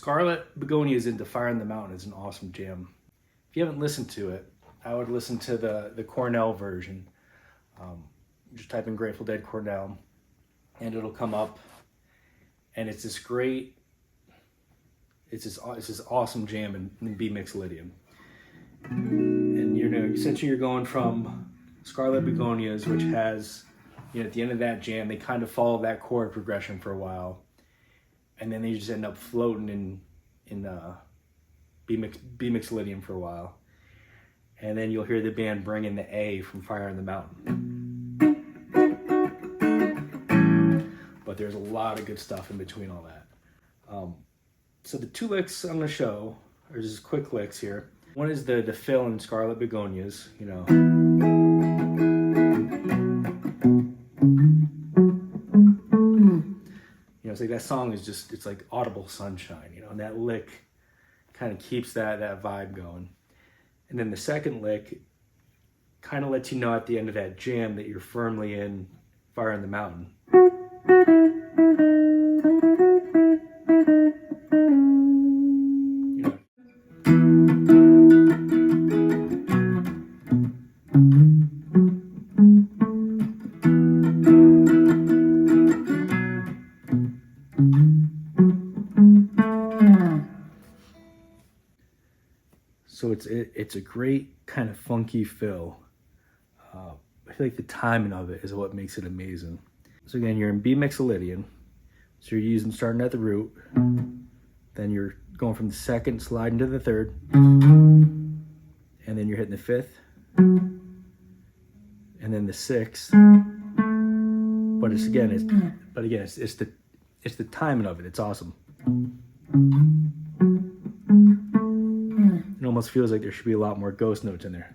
Scarlet, Begonias into Fire in the Mountain is an awesome jam. If you haven't listened to it, I would listen to the Cornel version. Just type in Grateful Dead Cornel and it'll come up. And it's this great, it's this awesome jam in B Mixolydian. And essentially you're going from Scarlet Begonias, which has, at the end of that jam, they kind of follow that chord progression for a while. And then they just end up floating in B Mixolydian for a while. And then you'll hear the band bring in the A from Fire in the Mountain. But there's a lot of good stuff in between all that. So the two licks I'm going to show are just quick licks here. One is the fill in Scarlet Begonias, It's like that song is just, it's like audible sunshine, and that lick kind of keeps that vibe going. And then the second lick kind of lets you know at the end of that jam that you're firmly in Fire in the Mountain. So it's a great kind of funky fill. I feel like the timing of it is what makes it amazing. So again, you're in B Mixolydian. So you're starting at the root. Then you're going from the second, sliding to the third. And then you're hitting the fifth. And then the sixth. But it's the timing of it. It's awesome. It almost feels like there should be a lot more ghost notes in there.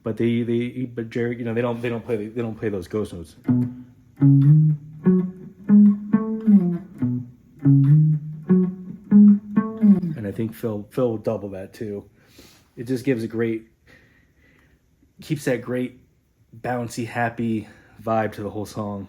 But Jerry, they don't play those ghost notes. And I think Phil will double that too. It just gives keeps that great bouncy, happy vibe to the whole song.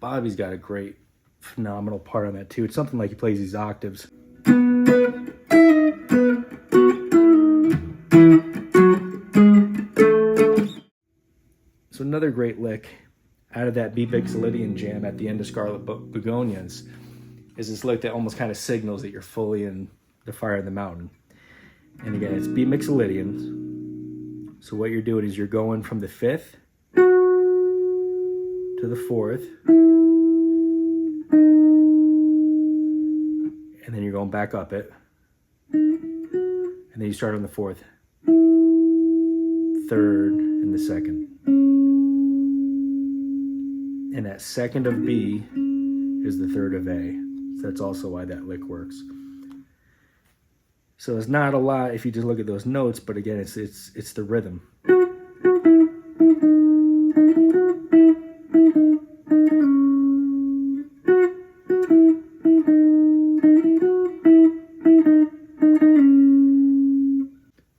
Bobby's got a great, phenomenal part on that too. It's something like he plays these octaves. So another great lick out of that B Mixolydian jam at the end of Scarlet Begonias is this lick that almost kind of signals that you're fully in the Fire in the Mountain. And again, it's B Mixolydian. So what you're doing is you're going from the fifth to the fourth, and then you're going back up it, and then you start on the fourth, third, and the second. And that second of B is the third of A. So that's also why that lick works. So it's not a lot if you just look at those notes, but again, it's the rhythm.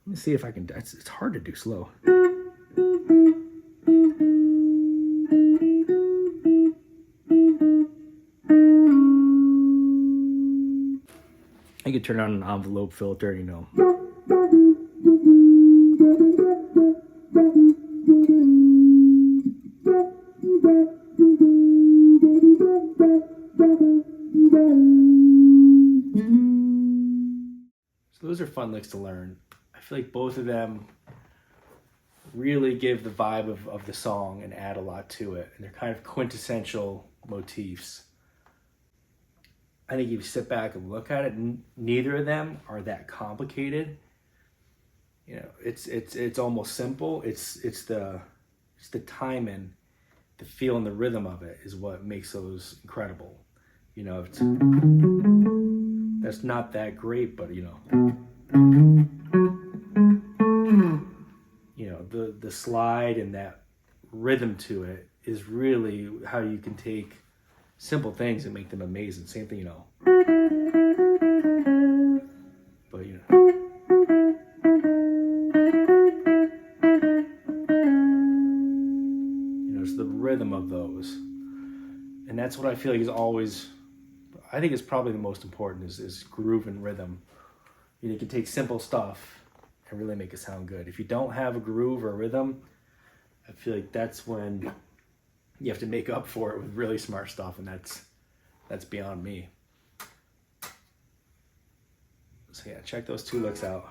Let me see if I can, it's hard to do slow. I could turn on an envelope filter, So those are fun licks to learn. I feel like both of them really give the vibe of the song and add a lot to it. And they're kind of quintessential motifs. I think if you sit back and look at it, neither of them are that complicated. It's almost simple. It's the just the timing, the feel and the rhythm of it is what makes those incredible. You know, it's, that's not that great, but you know, the slide and that rhythm to it is really how you can take simple things and make them amazing. Same thing, you know. But you know, it's the rhythm of those. And that's what I feel like is always, I think it's probably the most important is groove and rhythm. You know, you can take simple stuff and really make it sound good. If you don't have a groove or rhythm, I feel like that's when you have to make up for it with really smart stuff, and that's beyond me. So yeah, check those two licks out.